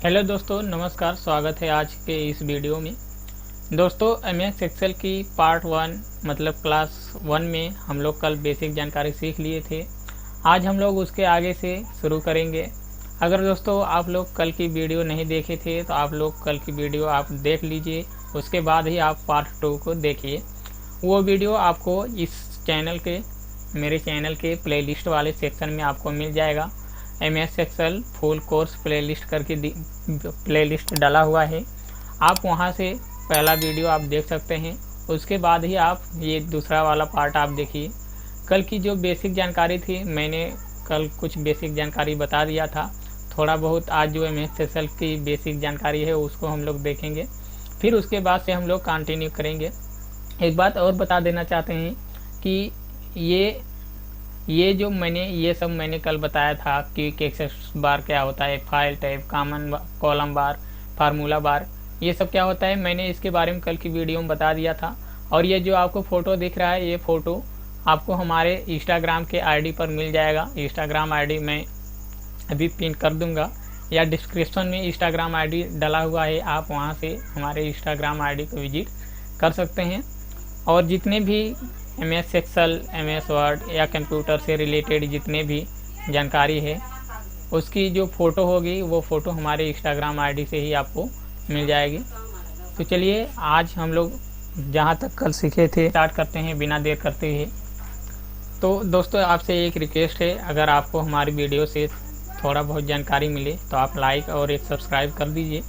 Hello दोस्तों, नमस्कार। स्वागत है आज के इस वीडियो में। दोस्तों, एमएस एक्सेल की पार्ट 1 मतलब क्लास 1 में हम लोग कल बेसिक जानकारी सीख लिए थे। आज हम लोग उसके आगे से शुरू करेंगे। अगर दोस्तों आप लोग कल की वीडियो नहीं देखे थे तो आप लोग कल की वीडियो आप देख लीजिए, उसके बाद ही आप पार्ट 2 को देखिए। वो वीडियो आपको इस चैनल के मेरे चैनल के प्लेलिस्ट वाले सेक्शन में आपको मिल जाएगा। MS Excel full course playlist करके प्लेलिस्ट डाला हुआ है, आप वहां से पहला वीडियो आप देख सकते हैं। उसके बाद ही आप ये दूसरा वाला पार्ट आप देखिए। कल की जो बेसिक जानकारी थी, मैंने कल कुछ बेसिक जानकारी बता दिया था। थोड़ा बहुत आज जो एमएस एक्सेल की बेसिक जानकारी है उसको हम लोग देखेंगे, फिर उसके बाद से हम लोग कंटिन्यू करेंगे। एक बात और बता देना चाहते हैं कि ये जो ये सब मैंने कल बताया था कि एक्सेस बार क्या होता है, फाइल टाइप, कॉमन कॉलम बार, फार्मूला बार, ये सब क्या होता है, मैंने इसके बारे में कल की वीडियो में बता दिया था। और ये जो आपको फ़ोटो दिख रहा है, ये फ़ोटो आपको हमारे इंस्टाग्राम के आईडी पर मिल जाएगा। इंस्टाग्राम आईडी मैं अभी पिन कर दूंगा या डिस्क्रिप्शन में इंस्टाग्राम आईडी डाला हुआ है, आप वहां से हमारे इंस्टाग्राम आईडी को विजिट कर सकते हैं। और जितने भी एमएस एक्सेल, एमएस वर्ड या कंप्यूटर से रिलेटेड जितने भी जानकारी है, उसकी जो फ़ोटो होगी वो फ़ोटो हमारे इंस्टाग्राम आईडी से ही आपको मिल जाएगी। तो चलिए आज हम लोग जहाँ तक कल सीखे थे स्टार्ट करते हैं बिना देर करते हुए। तो दोस्तों आपसे एक रिक्वेस्ट है, अगर आपको हमारी वीडियो से थोड़ा बहुत जानकारी मिले तो आप लाइक और एक सब्सक्राइब कर दीजिए,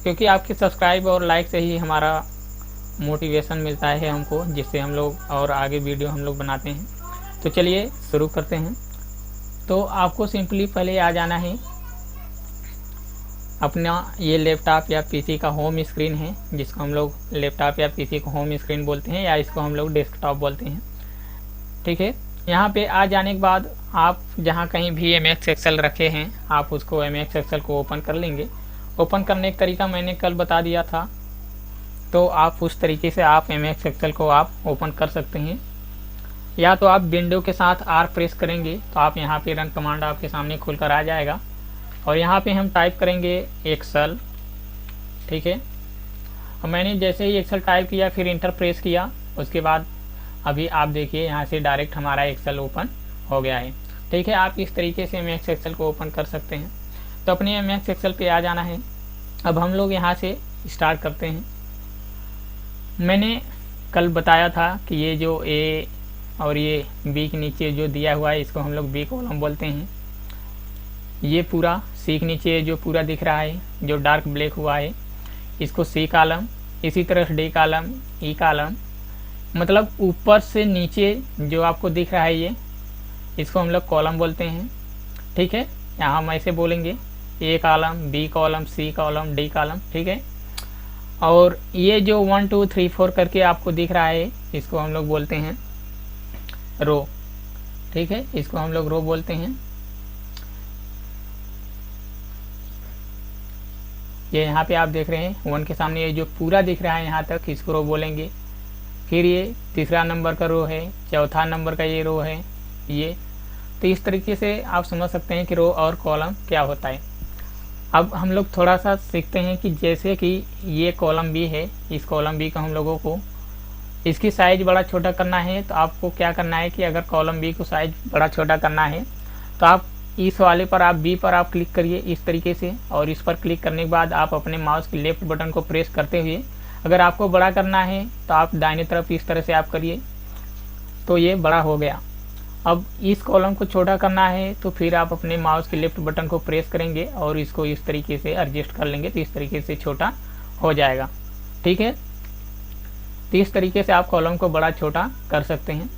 क्योंकि आपके सब्सक्राइब और लाइक से ही हमारा मोटिवेशन मिलता है हमको, जिससे हम लोग और आगे वीडियो हम लोग बनाते हैं। तो चलिए शुरू करते हैं। तो आपको सिंपली पहले आ जाना है अपना ये लैपटॉप या पीसी का होम स्क्रीन है, जिसको हम लोग लैपटॉप या पीसी को होम स्क्रीन बोलते हैं, या इसको हम लोग डेस्कटॉप बोलते हैं। ठीक है, यहाँ पे आ जाने के बाद आप जहाँ कहीं भी एमएस एक्सेल रखे हैं, आप उसको एमएस एक्सेल को ओपन कर लेंगे। ओपन करने का तरीका मैंने कल बता दिया था, तो आप उस तरीके से आप एमएस एक्सेल को आप ओपन कर सकते हैं। या तो आप विंडो के साथ आर प्रेस करेंगे तो आप यहाँ पे रन कमांड आपके सामने खुलकर आ जाएगा, और यहाँ पे हम टाइप करेंगे एक्सेल। ठीक है, और मैंने जैसे ही एक्सेल टाइप किया फिर इंटर प्रेस किया, उसके बाद अभी आप देखिए यहाँ से डायरेक्ट हमारा एक्सेल ओपन हो गया है। ठीक है, आप इस तरीके से एमएस एक्सेल को ओपन कर सकते हैं। तो अपने एमएस एक्सेल पे आ जाना है। अब हम लोग यहाँ से स्टार्ट करते हैं। मैंने कल बताया था कि ये जो ए और ये बी के नीचे जो दिया हुआ है, इसको हम लोग बी कॉलम बोलते हैं। ये पूरा सी के नीचे जो पूरा दिख रहा है, जो डार्क ब्लैक हुआ है, इसको सी कॉलम, इसी तरह डी कॉलम, ई कॉलम, मतलब ऊपर से नीचे जो आपको दिख रहा है ये, इसको हम लोग कॉलम बोलते हैं। ठीक है, यहाँ हम ऐसे बोलेंगे A column, B column, C column, D column. ठीक है, और ये जो 1 2 3 4 करके आपको दिख रहा है, इसको हम लोग बोलते हैं रो। ठीक है, इसको हम लोग रो बोलते हैं। ये यहाँ पे आप देख रहे हैं 1 के सामने ये जो पूरा दिख रहा है यहाँ तक, इसको रो बोलेंगे। फिर ये तीसरा नंबर का रो है, चौथा नंबर का ये रो है ये। तो इस तरीके से आप समझ सकते हैं कि रो और कॉलम क्या होता है। अब हम लोग थोड़ा सा सीखते हैं कि जैसे कि ये कॉलम बी है, इस कॉलम बी को हम लोगों को इसकी साइज बड़ा छोटा करना है। तो आपको क्या करना है कि अगर कॉलम बी को साइज बड़ा छोटा करना है तो आप इस वाले पर, आप बी पर आप क्लिक करिए इस तरीके से, और इस पर क्लिक करने के बाद आप अपने माउस के लेफ्ट बटन को प्रेस करते हुए, अगर आपको बड़ा करना है तो आप दाहिने तरफ इस तरह से आप करिए, तो ये बड़ा हो गया। अब इस कॉलम को छोटा करना है तो फिर आप अपने माउस के लेफ्ट बटन को प्रेस करेंगे और इसको इस तरीके से एडजस्ट कर लेंगे, तो इस तरीके से छोटा हो जाएगा। ठीक है, तो इस तरीके से आप कॉलम को बड़ा छोटा कर सकते हैं।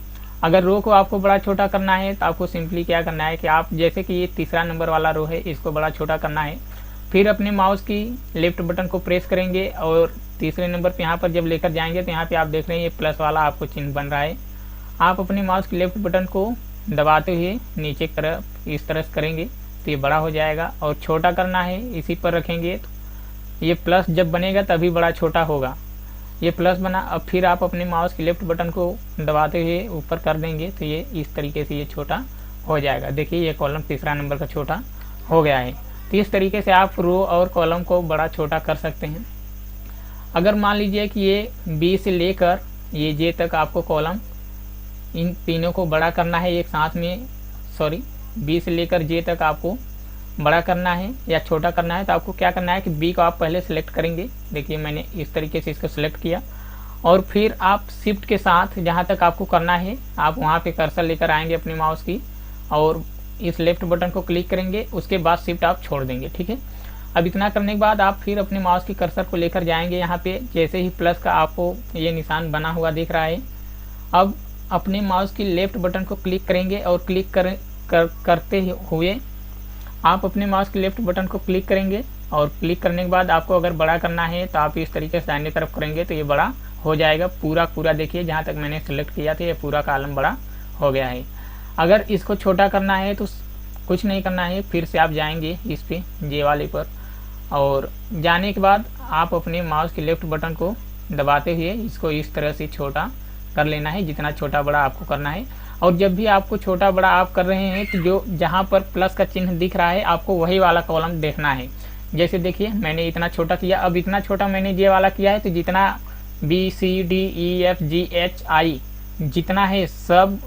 अगर रो को आपको बड़ा छोटा करना है तो आपको सिंपली क्या करना है कि आप जैसे कि ये तीसरा नंबर वाला रो है, इसको बड़ा छोटा करना है, फिर अपने माउस की लेफ्ट बटन को प्रेस करेंगे और तीसरे नंबर पे यहाँ पर जब लेकर जाएंगे तो यहाँ पे आप देख रहे हैं ये प्लस वाला आपको चिन्ह बन रहा है। आप अपने माउस के लेफ्ट बटन को दबाते हुए नीचे की तरफ इस तरह से करेंगे तो ये बड़ा हो जाएगा, और छोटा करना है इसी पर रखेंगे तो ये प्लस जब बनेगा तभी बड़ा छोटा होगा। ये प्लस बना, अब फिर आप अपने माउस के लेफ्ट बटन को दबाते हुए ऊपर कर देंगे तो ये इस तरीके से ये छोटा हो जाएगा। देखिए ये कॉलम तीसरा नंबर का छोटा हो गया है। तो इस तरीके से आप रो और कॉलम को बड़ा छोटा कर सकते हैं। अगर मान लीजिए कि ये बी से लेकर ये जे तक आपको कॉलम इन तीनों को बड़ा करना है एक साथ में, बी से लेकर जे तक आपको बड़ा करना है या छोटा करना है, तो आपको क्या करना है कि बी को आप पहले सेलेक्ट करेंगे। देखिए मैंने इस तरीके से इसको सेलेक्ट किया और फिर आप शिफ्ट के साथ जहाँ तक आपको करना है आप वहाँ पे कर्सर लेकर आएंगे अपने माउस की और इस लेफ्ट बटन को क्लिक करेंगे, उसके बाद शिफ्ट आप छोड़ देंगे। ठीक है, अब इतना करने के बाद आप फिर अपने माउस की कर्सर को लेकर जाएंगे यहाँ पे, जैसे ही प्लस का आपको ये निशान बना हुआ दिख रहा है, अब अपने माउस की लेफ्ट बटन को क्लिक करेंगे और क्लिक करते हुए आप अपने माउस के लेफ्ट बटन को क्लिक करेंगे और क्लिक करने के बाद आपको अगर बड़ा करना है तो आप इस तरीके से दाहिने तरफ करेंगे तो ये बड़ा हो जाएगा पूरा। देखिए जहाँ तक मैंने सेलेक्ट किया था ये पूरा कॉलम बड़ा हो गया है। अगर इसको छोटा करना है तो कुछ नहीं करना है, फिर से आप जाएंगे इस पे जे वाले पर और जाने के बाद आप अपने माउस के लेफ्ट बटन को दबाते हुए इसको इस तरह से छोटा कर लेना है, जितना छोटा बड़ा आपको करना है। और जब भी आपको छोटा बड़ा आप कर रहे हैं तो जो जहाँ पर प्लस का चिन्ह दिख रहा है आपको वही वाला कॉलम देखना है। जैसे देखिए मैंने इतना छोटा किया, अब इतना छोटा मैंने ये वाला किया है तो जितना B C D E F G H I जितना है सब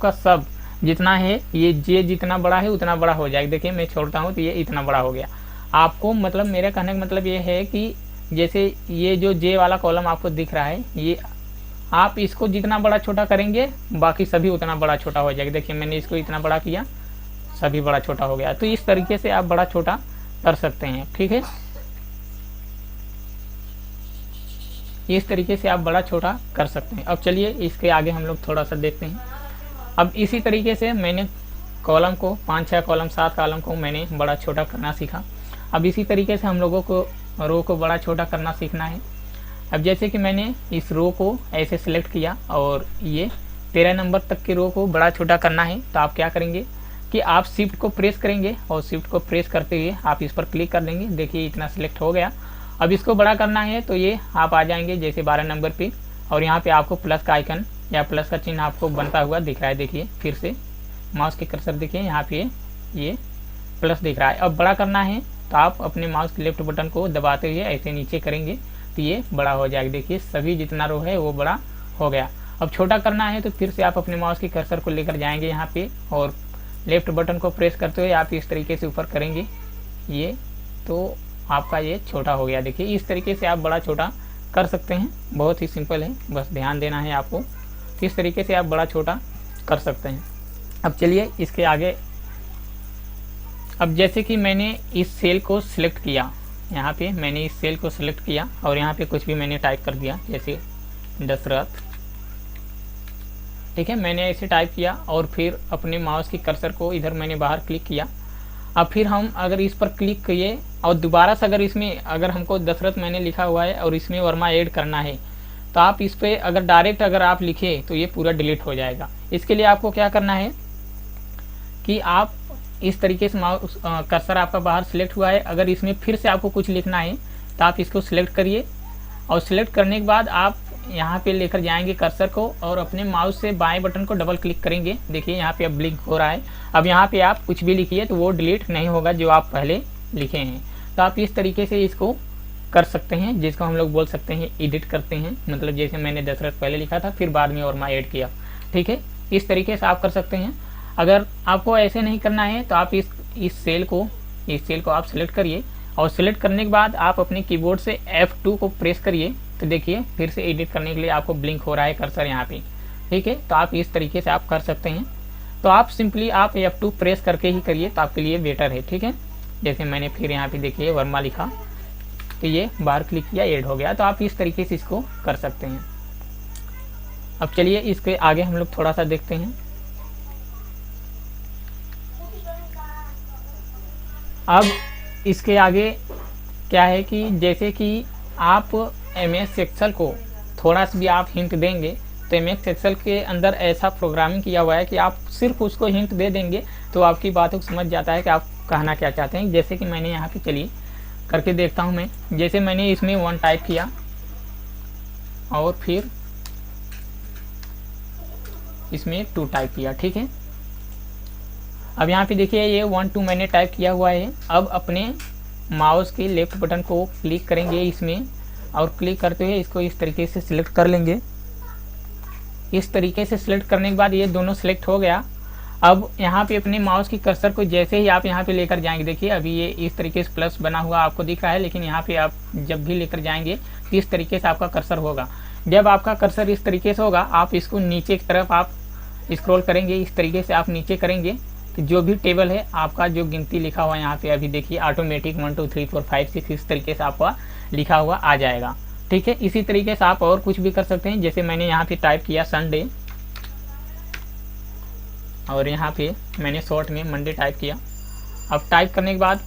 का सब जितना है ये जे जितना बड़ा है उतना बड़ा हो जाएगा। देखिए मैं छोड़ता हूँ तो ये इतना बड़ा हो गया। आपको मतलब मेरे कहने का मतलब ये है कि जैसे ये जो जे वाला कॉलम आपको दिख रहा है ये आप इसको जितना बड़ा छोटा करेंगे बाकी सभी उतना बड़ा छोटा हो जाएगा। देखिए मैंने इसको इतना बड़ा किया सभी बड़ा छोटा हो गया। तो इस तरीके से आप बड़ा छोटा कर सकते हैं। ठीक है, इस तरीके से आप बड़ा छोटा कर सकते हैं। अब चलिए इसके आगे हम लोग थोड़ा सा देखते हैं। अब इसी तरीके से मैंने कॉलम को 5-6 कॉलम 7 कॉलम को मैंने बड़ा छोटा करना सीखा। अब इसी तरीके से हम लोगों को रो को बड़ा छोटा करना सीखना है। अब जैसे कि मैंने इस रो को ऐसे सिलेक्ट किया और ये 13 नंबर तक के रो को बड़ा छोटा करना है, तो आप क्या करेंगे कि आप शिफ्ट को प्रेस करेंगे और शिफ्ट को प्रेस करते हुए आप इस पर क्लिक कर देंगे। देखिए इतना सिलेक्ट हो गया। अब इसको बड़ा करना है तो ये आप आ जाएंगे जैसे 12 नंबर पे और यहाँ पे आपको प्लस का आइकन या प्लस का चिन्ह आपको बनता हुआ दिख रहा है। देखिए फिर से माउस के कर्सर देखिए यहाँ पे ये प्लस दिख रहा है। अब बड़ा करना है तो आप अपने माउस के लेफ्ट बटन को दबाते हुए ऐसे नीचे करेंगे तो ये बड़ा हो जाएगा। देखिए सभी जितना रो है वो बड़ा हो गया। अब छोटा करना है तो फिर से आप अपने माउस की कर्सर को लेकर जाएंगे यहाँ पे और लेफ्ट बटन को प्रेस करते हुए आप इस तरीके से ऊपर करेंगे ये, तो आपका ये छोटा हो गया। देखिए इस तरीके से आप बड़ा छोटा कर सकते हैं, बहुत ही सिंपल है, बस ध्यान देना है आपको। इस तरीके से आप बड़ा छोटा कर सकते हैं। अब चलिए इसके आगे, अब जैसे कि मैंने इस सेल को सिलेक्ट किया, यहाँ पे मैंने इस सेल को सिलेक्ट किया और यहाँ पे कुछ भी मैंने टाइप कर दिया जैसे दशरथ। ठीक है, मैंने ऐसे टाइप किया और फिर अपने माउस की कर्सर को इधर मैंने बाहर क्लिक किया। अब फिर हम अगर इस पर क्लिक किए और दोबारा से अगर इसमें अगर हमको दशरथ मैंने लिखा हुआ है और इसमें वर्मा ऐड करना है तो आप इस पर अगर डायरेक्ट अगर आप लिखे तो ये पूरा डिलीट हो जाएगा। इसके लिए आपको क्या करना है कि आप इस तरीके से माउस कर्सर आपका बाहर सिलेक्ट हुआ है, अगर इसमें फिर से आपको कुछ लिखना है तो आप इसको सिलेक्ट करिए और सिलेक्ट करने के बाद आप यहाँ पे लेकर जाएंगे कर्सर को और अपने माउस से बाएं बटन को डबल क्लिक करेंगे। देखिए यहाँ पे अब ब्लिंक हो रहा है। अब यहाँ पे आप कुछ भी लिखिए तो वो डिलीट नहीं होगा जो आप पहले लिखे हैं। तो आप इस तरीके से इसको कर सकते हैं, जिसको हम लोग बोल सकते हैं एडिट करते हैं। मतलब जैसे मैंने दशरथ पहले लिखा था फिर बाद में वर्मा ऐड किया। ठीक है, इस तरीके से आप कर सकते हैं। अगर आपको ऐसे नहीं करना है तो आप इस सेल को आप सिलेक्ट करिए और सिलेक्ट करने के बाद आप अपने कीबोर्ड से F2 को प्रेस करिए तो देखिए फिर से एडिट करने के लिए आपको ब्लिंक हो रहा है कर्सर यहाँ पे। ठीक है, तो आप इस तरीके से आप कर सकते हैं। तो आप सिंपली आप F2 प्रेस करके ही करिए तो आपके लिए बेटर है। ठीक है, जैसे मैंने फिर यहाँ पे देखिए वर्मा लिखा तो ये बाहर क्लिक किया ऐड हो गया। तो आप इस तरीके से इसको कर सकते हैं। अब चलिए इसके आगे हम लोग थोड़ा सा देखते हैं। अब इसके आगे क्या है कि जैसे कि आप MS एक्सेल को थोड़ा सा भी आप हिंट देंगे तो MS एक्सेल के अंदर ऐसा प्रोग्रामिंग किया हुआ है कि आप सिर्फ उसको हिंट दे देंगे तो आपकी बातों को समझ जाता है कि आप कहना क्या चाहते हैं। जैसे कि मैंने यहाँ पे चलिए करके देखता हूँ मैं। जैसे मैंने इसमें 1 टाइप किया और फिर इसमें 2 टाइप किया। ठीक है, अब यहाँ पे देखिए ये 1 2 मैंने टाइप किया हुआ है। अब अपने माउस के लेफ्ट बटन को क्लिक करेंगे इसमें, और क्लिक करते हुए इसको इस तरीके से सिलेक्ट कर लेंगे। इस तरीके से सिलेक्ट करने के बाद ये दोनों सिलेक्ट हो गया। अब यहाँ पे अपने माउस की कर्सर को जैसे ही आप यहाँ पे लेकर जाएंगे, देखिए अभी ये इस तरीके से प्लस बना हुआ आपको दिख रहा है, लेकिन यहाँ पे आप जब भी लेकर जाएंगे तो इस तरीके से आपका कर्सर होगा। जब आपका कर्सर इस तरीके से होगा, आप इसको नीचे की तरफ आप स्क्रॉल करेंगे, इस तरीके से आप नीचे करेंगे तो जो भी टेबल है आपका जो गिनती लिखा हुआ है यहाँ पे अभी देखिए ऑटोमेटिक 1 2 3 4 5 6 इस तरीके से आपका लिखा हुआ आ जाएगा। ठीक है, इसी तरीके से आप और कुछ भी कर सकते हैं। जैसे मैंने यहाँ पे टाइप किया संडे, और यहाँ पे मैंने शॉर्ट में मंडे टाइप किया। अब टाइप करने के बाद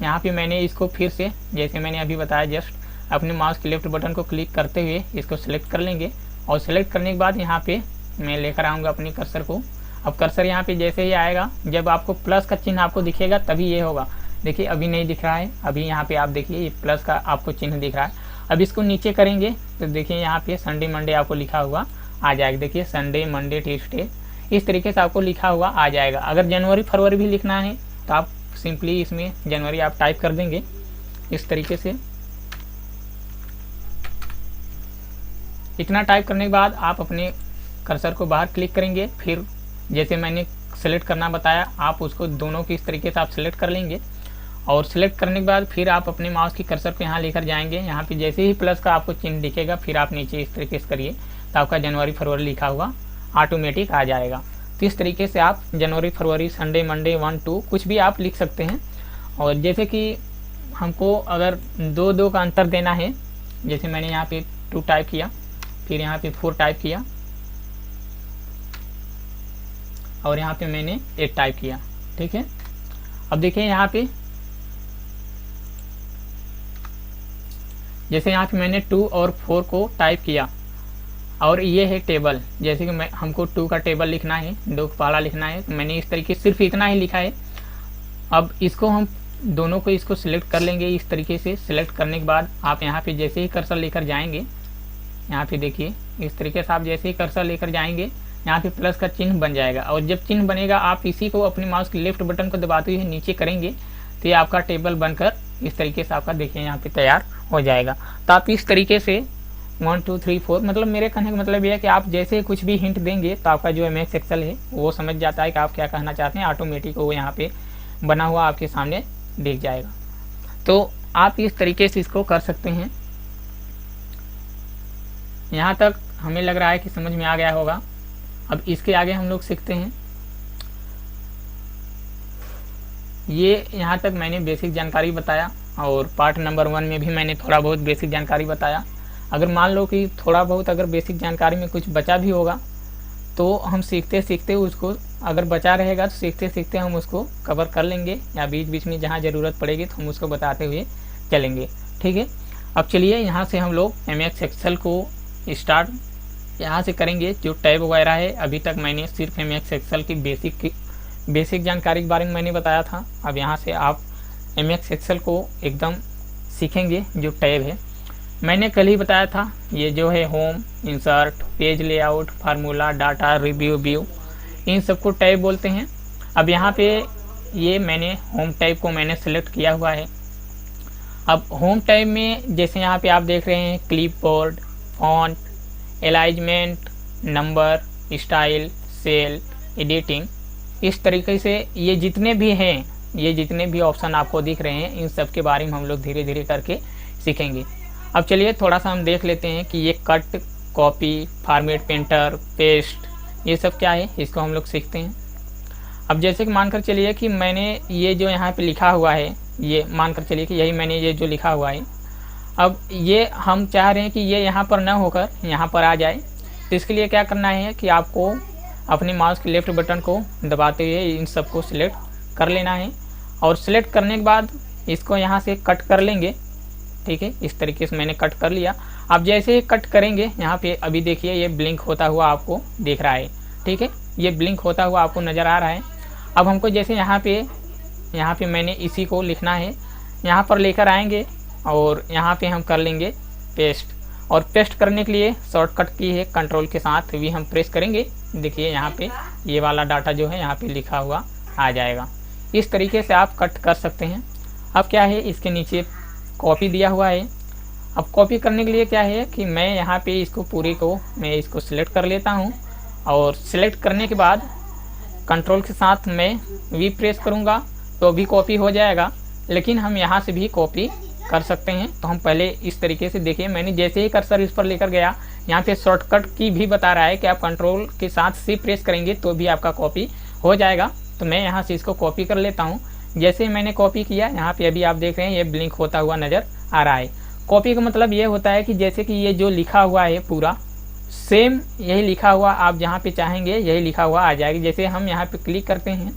यहाँ पे मैंने इसको फिर से जैसे मैंने अभी बताया जस्ट अपने माउस के लेफ्ट बटन को क्लिक करते हुए इसको सेलेक्ट कर लेंगे, और सेलेक्ट करने के बाद यहाँ पे मैं लेकर आऊँगा अपने कर्सर को। अब कर्सर यहाँ पे जैसे ही आएगा, जब आपको प्लस का चिन्ह आपको दिखेगा तभी ये होगा। देखिए अभी नहीं दिख रहा है, अभी यहाँ पे आप देखिए ये प्लस का आपको चिन्ह दिख रहा है। अब इसको नीचे करेंगे तो देखिए यहाँ पे संडे मंडे आपको लिखा हुआ आ जाएगा। देखिए संडे मंडे ट्यूसडे इस तरीके से आपको लिखा हुआ आ जाएगा। अगर जनवरी फरवरी भी लिखना है तो आप सिंपली इसमें जनवरी आप टाइप कर देंगे इस तरीके से। इतना टाइप करने के बाद आप अपने कर्सर को बाहर क्लिक करेंगे, फिर जैसे मैंने सेलेक्ट करना बताया आप उसको दोनों की इस तरीके से आप सेलेक्ट कर लेंगे, और सेलेक्ट करने के बाद फिर आप अपने माउस की कर्सर को यहाँ लेकर जाएंगे। यहाँ पे जैसे ही प्लस का आपको चिन्ह दिखेगा फिर आप नीचे इस तरीके से करिए तो आपका जनवरी फरवरी लिखा हुआ ऑटोमेटिक आ जाएगा। तो इस तरीके से आप जनवरी फरवरी संडे मंडे 1 2 कुछ भी आप लिख सकते हैं। और जैसे कि हमको अगर 2 2 का अंतर देना है, जैसे मैंने यहाँ पे 2 टाइप किया, फिर यहाँ पे 4 टाइप किया, और यहाँ पे मैंने 8 टाइप किया। ठीक है, अब देखिए यहाँ पे जैसे यहाँ पे मैंने 2 और 4 को टाइप किया, और ये है टेबल। जैसे कि मैं हमको 2 का टेबल लिखना है, 2 का पहाड़ा लिखना है, तो मैंने इस तरीके सिर्फ इतना ही लिखा है। अब इसको हम दोनों को इसको सिलेक्ट कर लेंगे इस तरीके से। सिलेक्ट करने के बाद आप यहाँ पे जैसे ही कर्सर लेकर जाएंगे, यहाँ पे देखिए इस तरीके से आप जैसे ही कर्सर लेकर जाएंगे यहाँ पे प्लस का चिन्ह बन जाएगा, और जब चिन्ह बनेगा आप इसी को अपने माउस के लेफ्ट बटन को दबाते हुए नीचे करेंगे तो ये आपका टेबल बनकर इस तरीके से आपका देखिए यहाँ पे तैयार हो जाएगा। तो आप इस तरीके से 1 2 3 4 मतलब मेरे कहने का मतलब ये है कि आप जैसे कुछ भी हिंट देंगे तो आपका जो एमएस एक्सेल है वो समझ जाता है कि आप क्या कहना चाहते हैं, ऑटोमेटिक वो यहाँ पे बना हुआ आपके सामने दिख जाएगा। तो आप इस तरीके से इसको कर सकते हैं। यहाँ तक हमें लग रहा है कि समझ में आ गया होगा। अब इसके आगे हम लोग सीखते हैं। ये यहाँ तक मैंने बेसिक जानकारी बताया, और पार्ट नंबर 1 में भी मैंने थोड़ा बहुत बेसिक जानकारी बताया। अगर मान लो कि थोड़ा बहुत अगर बेसिक जानकारी में कुछ बचा भी होगा तो हम सीखते सीखते उसको, अगर बचा रहेगा तो सीखते सीखते हम उसको कवर कर लेंगे, या बीच बीच में जहाँ ज़रूरत पड़ेगी तो हम उसको बताते हुए चलेंगे। ठीक है, अब चलिए यहाँ से हम लोग एमएस एक्सेल को स्टार्ट यहाँ से करेंगे। जो टैब वगैरह है अभी तक मैंने सिर्फ एमएस एक्सेल की बेसिक जानकारी के बारे में मैंने बताया था। अब यहाँ से आप एमएस एक्सेल को एकदम सीखेंगे। जो टैब है मैंने कल ही बताया था, ये जो है home, insert, page layout, formula, data, review, view, इन सबको टैब बोलते हैं। अब यहाँ पे ये मैंने होम टैब को मैंने सेलेक्ट किया हुआ है। अब होम टैब में जैसे यहाँ पे आप देख रहे हैं clipboard, font, alignment, number, style, cell, editing, इस तरीके से ये जितने भी हैं, ये जितने भी ऑप्शन आपको दिख रहे हैं, इन सब के बारे में हम लोग धीरे धीरे करके सीखेंगे। अब चलिए थोड़ा सा हम देख लेते हैं कि ये cut, copy, format, painter, paste, ये सब क्या है, इसको हम लोग सीखते हैं। अब जैसे कि मानकर चलिए कि मैंने ये जो यहाँ पे लिखा हुआ है, ये मानकर चलिए कि यही मैंने ये जो लिखा हुआ है, अब ये हम चाह रहे हैं कि ये यहाँ पर ना होकर यहाँ पर आ जाए। तो इसके लिए क्या करना है कि आपको अपने माउस के लेफ्ट बटन को दबाते हुए इन सबको सिलेक्ट कर लेना है, और सिलेक्ट करने के बाद इसको यहाँ से कट कर लेंगे। ठीक है, इस तरीके से मैंने कट कर लिया। अब जैसे ही कट करेंगे यहाँ पे अभी देखिए ये ब्लिंक होता हुआ आपको दिख रहा है। ठीक है, ये ब्लिंक होता हुआ आपको नज़र आ रहा है। अब हमको जैसे यहाँ पे मैंने इसी को लिखना है, यहाँ पर लेकर आएंगे और यहाँ पे हम कर लेंगे पेस्ट। और पेस्ट करने के लिए शॉर्टकट की है कंट्रोल के साथ भी हम प्रेस करेंगे। देखिए यहाँ पे ये वाला डाटा जो है यहाँ पे लिखा हुआ आ जाएगा। इस तरीके से आप कट कर सकते हैं। अब क्या है, इसके नीचे कॉपी दिया हुआ है। अब कॉपी करने के लिए क्या है कि मैं यहाँ पे इसको पूरे को मैं इसको सिलेक्ट कर लेता हूँ, और सिलेक्ट करने के बाद कंट्रोल के साथ मैं वी प्रेस करूँगा तो भी कॉपी हो जाएगा। लेकिन हम यहाँ से भी कॉपी कर सकते हैं। तो हम पहले इस तरीके से देखिए, मैंने जैसे ही कर्सर इस पर लेकर गया, यहाँ पे शॉर्टकट की भी बता रहा है कि आप कंट्रोल के साथ सी प्रेस करेंगे तो भी आपका कॉपी हो जाएगा। तो मैं यहाँ से इसको कॉपी कर लेता हूँ। जैसे मैंने कॉपी किया, यहाँ पे अभी आप देख रहे हैं ये ब्लिंक होता हुआ नज़र आ रहा है। कॉपी का मतलब ये होता है कि जैसे कि ये जो लिखा हुआ है पूरा सेम यही लिखा हुआ आप जहाँ पे चाहेंगे यही लिखा हुआ आ जाएगा। जैसे हम यहाँ पे क्लिक करते हैं,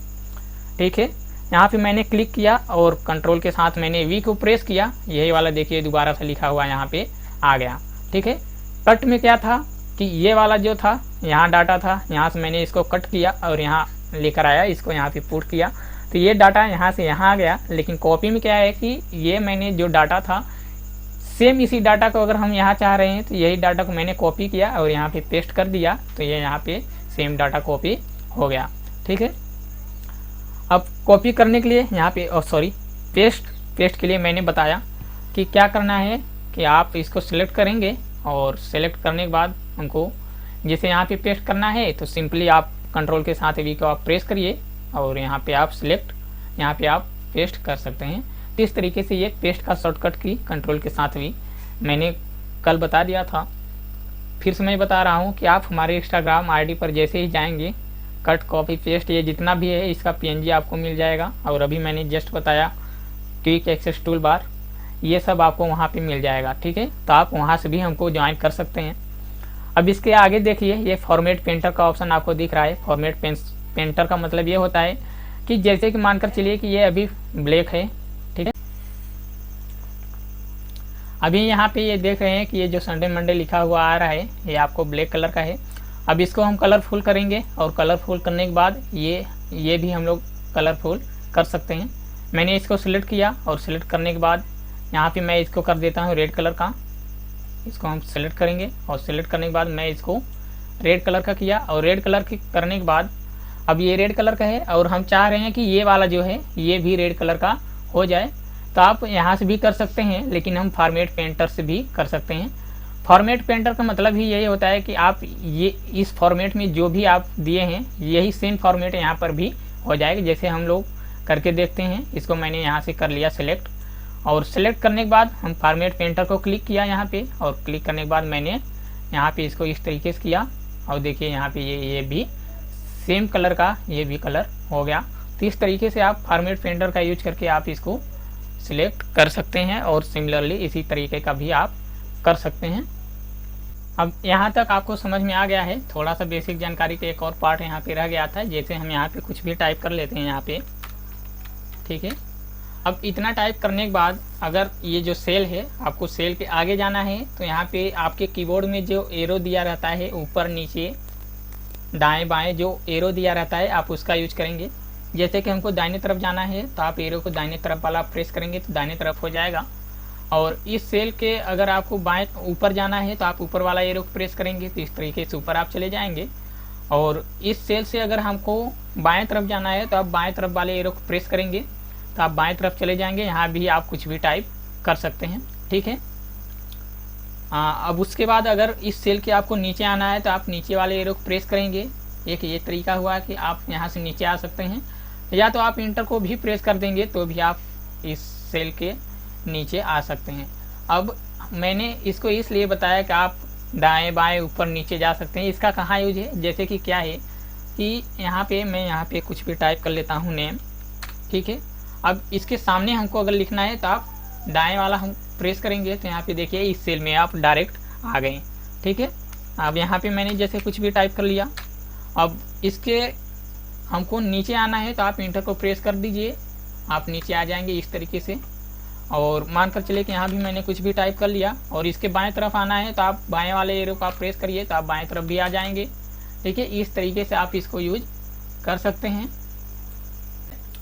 ठीक है, यहाँ पे मैंने क्लिक किया और कंट्रोल के साथ मैंने वी को प्रेस किया, यही वाला देखिए दोबारा से लिखा हुआ यहाँ पे आ गया। ठीक है, कट में क्या था कि ये वाला जो था यहाँ डाटा था, यहाँ से मैंने इसको कट किया और यहाँ लेकर आया, इसको यहाँ पे पुट किया, तो ये डाटा यहाँ से यहाँ आ गया। लेकिन कॉपी में क्या है कि ये मैंने जो डाटा था सेम इसी डाटा को अगर हम यहाँ चाह रहे हैं तो यही डाटा को मैंने कॉपी किया और यहाँ पे पेस्ट कर दिया, तो ये यहाँ पे सेम डाटा कॉपी हो गया। ठीक है, अब कॉपी करने के लिए यहाँ पे पेस्ट के लिए मैंने बताया कि क्या करना है कि आप इसको सिलेक्ट करेंगे और सिलेक्ट करने के बाद हमको जैसे यहाँ पे पेस्ट करना है तो सिंपली आप कंट्रोल के साथ वी को आप प्रेस करिए और यहाँ पे आप सिलेक्ट, यहाँ पे आप पेस्ट कर सकते हैं। तो इस तरीके से ये पेस्ट का शॉर्टकट की कंट्रोल के साथ भी मैंने कल बता दिया था। फिर से मैं बता रहा हूँ कि आप हमारे इंस्टाग्राम आईडी पर जैसे ही जाएंगे, कट कॉपी पेस्ट ये जितना भी है इसका पीएनजी आपको मिल जाएगा। और अभी मैंने जस्ट बताया क्विक एक्सेस टूल बार, ये सब आपको वहाँ पे मिल जाएगा। ठीक है, तो आप वहाँ से भी हमको ज्वाइन कर सकते हैं। अब इसके आगे देखिए, ये फॉर्मेट पेंटर का ऑप्शन आपको दिख रहा है। फॉर्मेट पेंटर का मतलब ये होता है कि जैसे कि मानकर चलिए कि ये अभी ब्लैक है, ठीक है, अभी यहाँ पे ये देख रहे हैं कि ये जो संडे मंडे लिखा हुआ आ रहा है ये आपको ब्लैक कलर का है। अब इसको हम कलरफुल करेंगे और कलरफुल करने के बाद ये भी हम लोग कलरफुल कर सकते हैं। मैंने इसको सिलेक्ट किया और सिलेक्ट करने के बाद यहाँ पे मैं इसको कर देता हूँ रेड कलर का। इसको हम सिलेक्ट करेंगे और सिलेक्ट करने के बाद मैं इसको रेड कलर का किया और रेड कलर के करने के बाद अब ये रेड कलर का है और हम चाह रहे हैं कि ये वाला जो है ये भी रेड कलर का हो जाए। तो आप यहाँ से भी कर सकते हैं, लेकिन हम फॉर्मेट पेंटर से भी कर सकते हैं। फॉर्मेट पेंटर का मतलब ही यही होता है कि आप ये इस फॉर्मेट में जो भी आप दिए हैं यही सेम फॉर्मेट यहाँ पर भी हो जाएगा। जैसे हम लोग करके देखते हैं, इसको मैंने यहाँ से कर लिया सिलेक्ट और सिलेक्ट करने के बाद हम फॉर्मेट पेंटर को क्लिक किया यहाँ पे और क्लिक करने के बाद मैंने यहाँ पे इसको इस तरीके से किया और देखिए यहाँ पे ये भी सेम कलर का ये भी कलर हो गया। तो इस तरीके से आप फॉर्मेट पेंटर का यूज करके आप इसको सिलेक्ट कर सकते हैं और सिमिलरली इसी तरीके का भी आप कर सकते हैं। अब यहाँ तक आपको समझ में आ गया है। थोड़ा सा बेसिक जानकारी का एक और पार्ट यहाँ पे रह गया था। जैसे हम यहाँ पे कुछ भी टाइप कर लेते हैं यहाँ पे, ठीक है। अब इतना टाइप करने के बाद अगर ये जो सेल है आपको सेल के आगे जाना है तो यहाँ पे आपके कीबोर्ड में जो एरो दिया रहता है ऊपर नीचे दाएं बाएं जो एरो दिया रहता है आप उसका यूज करेंगे। जैसे कि हमको दाहिने तरफ जाना है तो आप एरो को दाहिने तरफ वाला प्रेस करेंगे तो दाहिने तरफ हो जाएगा। और इस सेल के अगर आपको बाएं ऊपर जाना है तो आप ऊपर वाला एरो को प्रेस करेंगे तो इस तरीके से ऊपर आप चले जाएंगे। और इस सेल से अगर हमको बाएं तरफ जाना है तो आप बाएं तरफ वाले एरो को प्रेस करेंगे तो आप बाएं तरफ चले जाएंगे। यहाँ भी आप कुछ भी टाइप कर सकते हैं, ठीक है। अब उसके बाद अगर इस सेल के आपको नीचे आना है तो आप नीचे वाले एरो को प्रेस करेंगे। एक ये तरीका हुआ कि आप यहाँ से नीचे आ सकते हैं, या तो आप इंटर को भी प्रेस कर देंगे तो भी आप इस सेल के नीचे आ सकते हैं। अब मैंने इसको इसलिए बताया कि आप दाएं बाएं ऊपर नीचे जा सकते हैं। इसका कहाँ यूज है, जैसे कि क्या है कि यहाँ पे मैं यहाँ पे कुछ भी टाइप कर लेता हूँ नेम, ठीक है। अब इसके सामने हमको अगर लिखना है तो आप दाएं वाला हम प्रेस करेंगे तो यहाँ पे देखिए इस सेल में आप डायरेक्ट आ गए, ठीक है। अब यहाँ पे मैंने जैसे कुछ भी टाइप कर लिया। अब इसके हमको नीचे आना है तो आप इंटर को प्रेस कर दीजिए, आप नीचे आ जाएंगे इस तरीके से। और मानकर चले कि यहाँ भी मैंने कुछ भी टाइप कर लिया और इसके बाएं तरफ आना है तो आप बाएं वाले एरो को आप प्रेस करिए तो आप बाएं तरफ भी आ जाएंगे, ठीक है। इस तरीके से आप इसको यूज कर सकते हैं।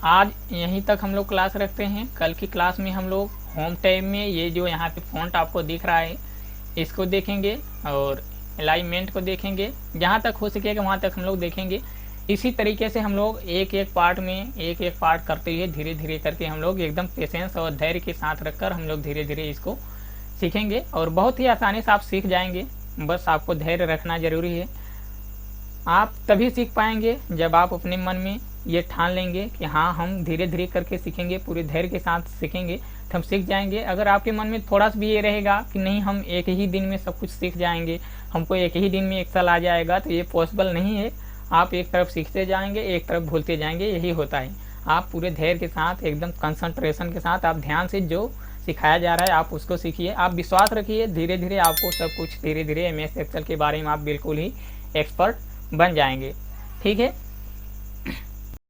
आज यहीं तक हम लोग क्लास रखते हैं। कल की क्लास में हम लोग होम टैब में ये जो यहाँ पे फॉन्ट आपको दिख रहा है इसको देखेंगे और अलाइनमेंट को देखेंगे। जहाँ तक हो सकेगा वहाँ तक हम लोग देखेंगे। इसी तरीके से हम लोग एक एक पार्ट करते हुए धीरे धीरे करके हम लोग एकदम पेशेंस और धैर्य के साथ रखकर हम लोग धीरे धीरे इसको सीखेंगे और बहुत ही आसानी से आप सीख जाएंगे। बस आपको धैर्य रखना ज़रूरी है। आप तभी सीख पाएंगे जब आप अपने मन में ये ठान लेंगे कि हाँ हम धीरे धीरे करके सीखेंगे, पूरे धैर्य के साथ सीखेंगे तो हम सीख जाएंगे। अगर आपके मन में थोड़ा सा भी ये रहेगा कि नहीं हम एक ही दिन में सब कुछ सीख जाएंगे, हमको एक ही दिन में एक्सेल आ जाएगा, तो ये पॉसिबल नहीं है। आप एक तरफ सीखते जाएंगे, एक तरफ भूलते जाएंगे, यही होता है। आप पूरे धैर्य के साथ एकदम कंसंट्रेशन के साथ आप ध्यान से जो सिखाया जा रहा है आप उसको सीखिए। आप विश्वास रखिए, धीरे धीरे आपको सब कुछ धीरे धीरे MS एक्सेल के बारे में आप बिल्कुल ही एक्सपर्ट बन जाएंगे। ठीक है।